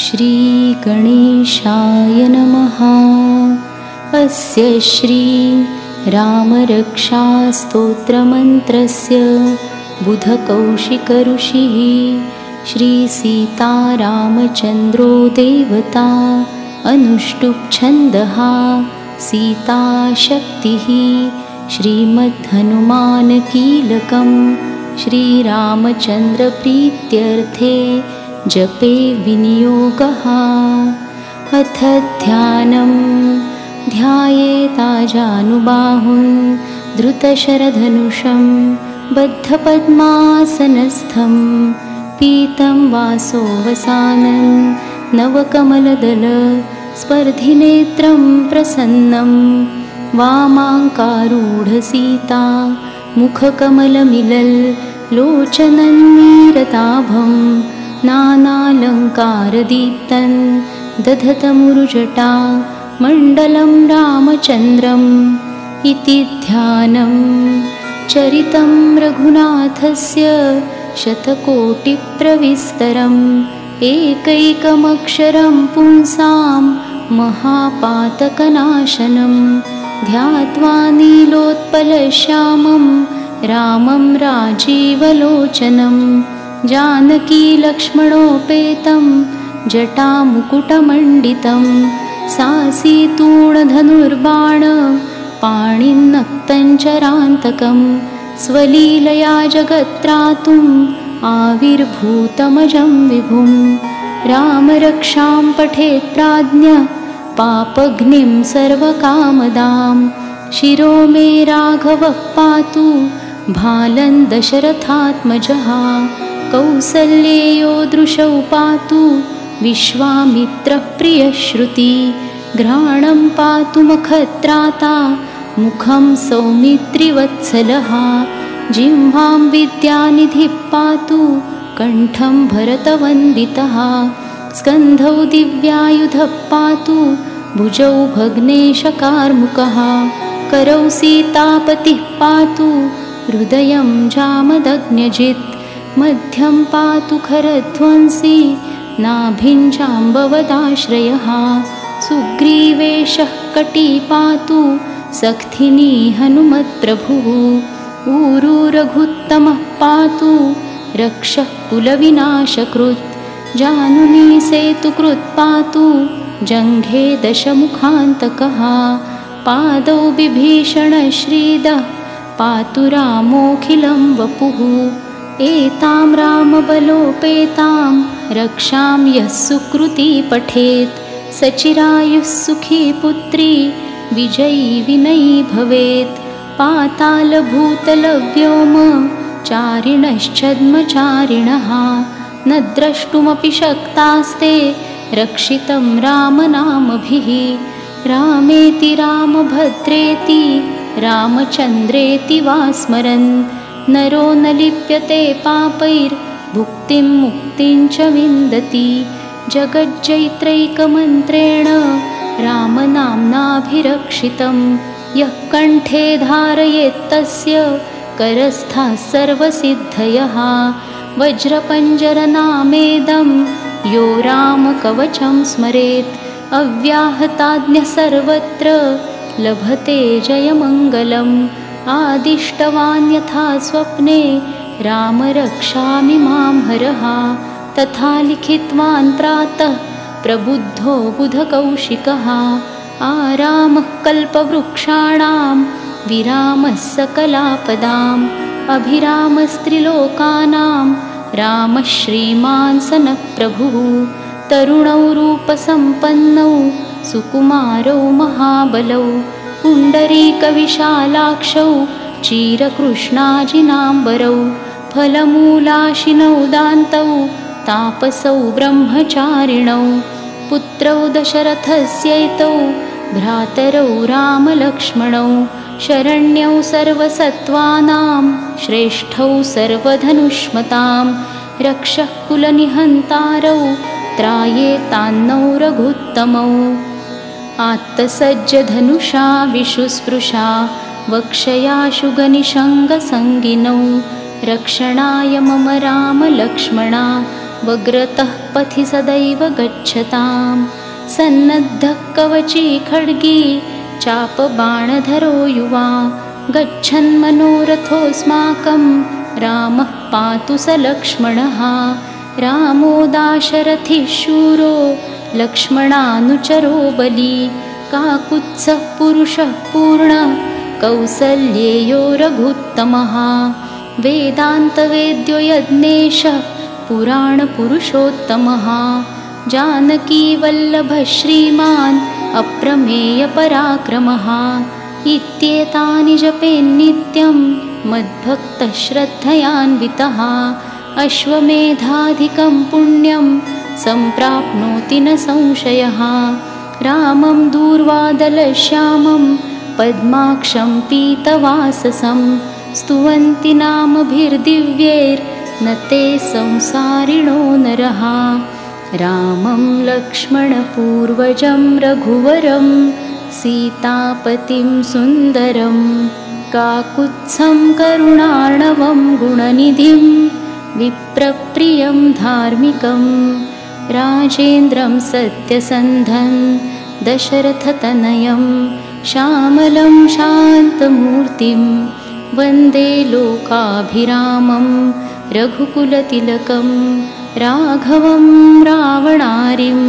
श्रीगणेशाय नमः। अस्य श्री रामरक्षास्तोत्रमन्त्रस्य बुधकौशिकऋषिः श्रीसीतारामचन्द्रो देवता अनुष्टुप्छन्दः सीताशक्तिः श्रीमद्हनुमानकीलकं श्रीरामचन्द्रप्रीत्यर्थे जपे विनियोगः। अथ ध्यानं ध्यायेताजानुबाहुं धृतशरधनुषं बद्धपद्मासनस्थं पीतं वासोऽवसानं नवकमलदल स्पर्धिनेत्रं प्रसन्नं वामाङ्कारूढसीता मुखकमलमिलल् लोचनन्नीरताभं नानालङ्कारदीप्तं दधतमुरुजटा मण्डलं रामचन्द्रम् इति ध्यानं चरितं रघुनाथस्य शतकोटिप्रविस्तरम् एकैकमक्षरं पुंसां महापातकनाशनं ध्यात्वा नीलोत्पलश्यामं रामं राजीवलोचनं जानकीलक्ष्मणोपेतं जटामुकुटमण्डितं सासीतूणधनुर्बाण पाणिन्नक्तञ्चरान्तकं स्वलीलया जगत्त्रातुम् आविर्भूतमजं विभुं रामरक्षां पठेत् प्राज्ञः पापग्निं सर्वकामदां शिरो मे राघवः पातु भालं दशरथात्मजः कौसल्येयो दृशौ पातु विश्वामित्रः प्रियश्रुति घ्राणं पातु मखत्राता मुखं सौमित्रिवत्सलः जिह्वां विद्यानिधिः पातु कण्ठं भरतवन्दितः स्कन्धौ दिव्यायुधः पातु भुजौ भग्नेशकार्मुकः करौ सीतापतिः पातु हृदयं जामदग्न्यजित् मध्यं पातु खरध्वंसी नाभिञ्जाम्बवदाश्रयः सुग्रीवेशः कटी पातु सख्थिनी हनुमत्प्रभुः ऊरू रघुत्तमः पातु रक्षः कुलविनाशकृत् जानुनी सेतुकृत् पातु जङ्घे दशमुखान्तकः पादौ बिभीषणश्रीदः पातु रामोऽखिलं वपुः एतां रामबलोपेतां रक्षां यः सुकृती पठेत् सचिरायुः सुखी पुत्री विजयी विनयी भवेत् पातालभूतलव्योम चारिणश्छद्मचारिणः न द्रष्टुमपि शक्तास्ते रक्षितं रामनामभिः रामेति रामभद्रेति रामचन्द्रेति वा स्मरन् नरो न लिप्यते पापैर्भुक्तिं मुक्तिं च विन्दति जगज्जैत्रैकमन्त्रेण रामनाम्नाभिरक्षितं यः कण्ठे धारयेत्तस्य करस्थाः सर्वसिद्धयः वज्रपञ्जरनामेदं यो रामकवचं स्मरेत् अव्याहताज्ञः सर्वत्र लभते जयमङ्गलम् आदिष्टवान् यथा स्वप्ने राम रक्षामि मां हरः तथा लिखितवान् प्रातः प्रबुद्धो बुधकौशिकः आरामः कल्पवृक्षाणां विरामः सकलापदाम् अभिरामस्त्रिलोकानां रामः श्रीमान् सनत्प्रभुः तरुणौ रूपसम्पन्नौ सुकुमारौ महाबलौ पुण्डरीकविशालाक्षौ चिरकृष्णाजिनाम्बरौ फलमूलाशिनौ दान्तौ तापसौ ब्रह्मचारिणौ पुत्रौ दशरथस्यैतौ भ्रातरौ रामलक्ष्मणौ शरण्यौ सर्वसत्त्वानां श्रेष्ठौ सर्वधनुष्मतां रक्षः कुलनिहन्तारौ त्रायेतान्नौ रघुत्तमौ आत्तसज्जधनुषा विशुस्पृशा वक्षयाशुगनिषङ्गसङ्गिनौ रक्षणाय मम रामलक्ष्मणा वग्रतः पथि सदैव गच्छतां सन्नद्धः कवची खड्गी चापबाणधरो युवा गच्छन्मनोरथोऽस्माकं रामः पातु स लक्ष्मणः रामो दाशरथिः शूरो लक्ष्मणानुचरो बली काकुत्सः पुरुषः पूर्णः कौसल्येयो रघुत्तमः वेदान्तवेद्यो यज्ञेशः पुराणपुरुषोत्तमः जानकीवल्लभः श्रीमान् अप्रमेयपराक्रमः इत्येतानि जपेन्नित्यं मद्भक्तः श्रद्धयान्वितः अश्वमेधाधिकं पुण्यं सम्प्राप्नोति न संशयः रामं दूर्वादलश्यामं पद्माक्षं पीतवाससं स्तुवन्ति नामभिर्दिव्यैर्न ते संसारिणो नरः रामं लक्ष्मणपूर्वजं रघुवरं सीतापतिं सुन्दरं काकुत्स्थं करुणार्णवं गुणनिधिं विप्रप्रियं धार्मिकं राजेन्द्रं सत्यसन्धं दशरथतनयं श्यामलं शान्तमूर्तिं वन्दे लोकाभिरामं रघुकुलतिलकं राघवं रावणारिं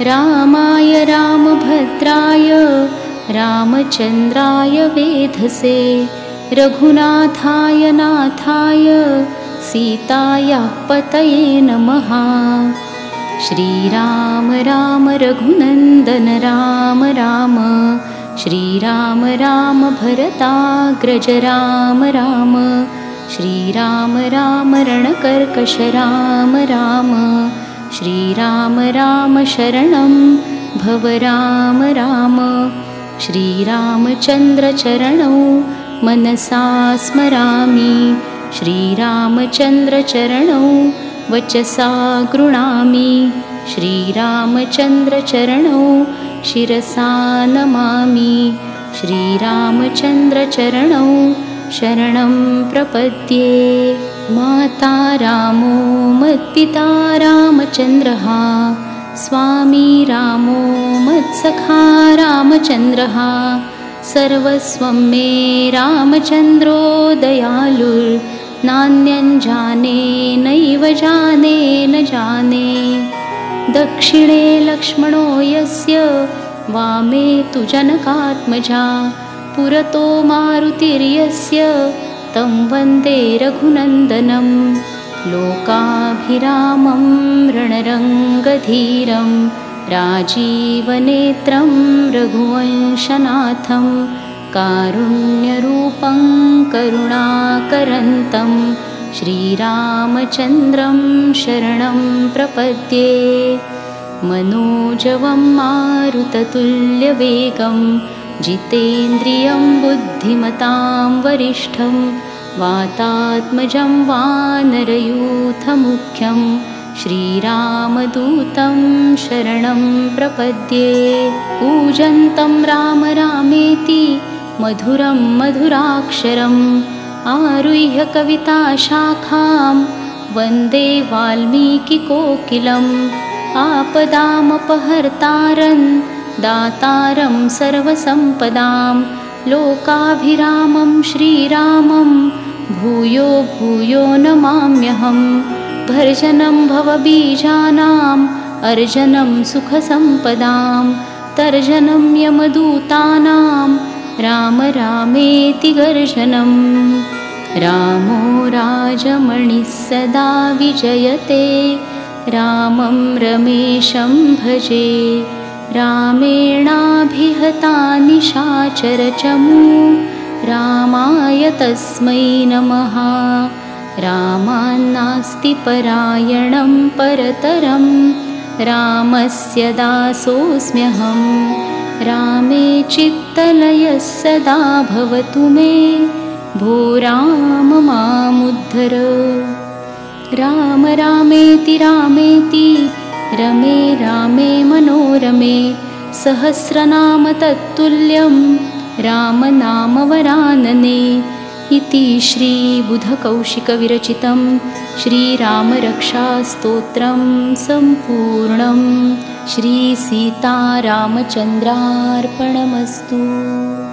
रामाय रामभद्राय रामचन्द्राय वेधसे रघुनाथाय नाथाय सीतायाः पतये नमः श्रीराम राम रघुनन्दन राम राम श्रीराम राम भरताग्रज राम राम श्रीराम राम रणकर्कश राम राम श्रीराम राम शरणं भव राम राम श्रीरामचन्द्रचरणौ मनसा स्मरामि श्रीरामचन्द्रचरणौ वचसा गृह्णामि श्रीरामचन्द्रचरणौ शिरसा नमामि श्रीरामचन्द्रचरणौ शरणं प्रपद्ये माता रामो मत्पिता रामचन्द्रः स्वामी रामो मत्सखा रामचन्द्रः सर्वस्वं मे रामचन्द्रो दयालुर्नान्यं जाने नैव जाने न जाने दक्षिणे लक्ष्मणो यस्य वामे तु जनकात्मजा पुरतो मारुतिर्यस्य तं वन्दे रघुनन्दनं लोकाभिरामं रणरङ्गधीरं राजीवनेत्रं रघुवंशनाथं कारुण्यरूपं करुणाकरन्तं श्रीरामचन्द्रं शरणं प्रपद्ये मनोजवं मारुततुल्यवेगं जितेन्द्रियं बुद्धिमतां वरिष्ठं वातात्मजं वानरयूथमुख्यं श्रीरामदूतं शरणं प्रपद्ये कूजन्तं राम रामेति मधुरं मधुराक्षरम् आरुह्य कविताशाखां वन्दे वाल्मीकिकोकिलम् आपदामपहर्तारं दातारं सर्वसम्पदां लोकाभिरामं श्रीरामं भूयो भूयो नमाम्यहं भर्जनं भवबीजानाम् अर्जनं सुखसम्पदां तर्जनं यमदूतानां राम रामेति गर्जनं रामो राजमणिः सदा विजयते रामं रमेशं भजे रामेणाभिहता निशाचरचमू रामाय तस्मै नमः रामान्नास्ति परायणं परतरं रामस्य दासोऽस्म्यहं रामे चित्तलयः सदा भवतु मे भो राम मामुद्धर राम रामेति रामेति रमे रामे मनोरमे सहस्रनाम तत्तुल्यं रामनामवरानने इति श्रीबुधकौशिकविरचितं श्रीरामरक्षास्तोत्रं सम्पूर्णं। श्रीसीतारामचन्द्रार्पणमस्तु।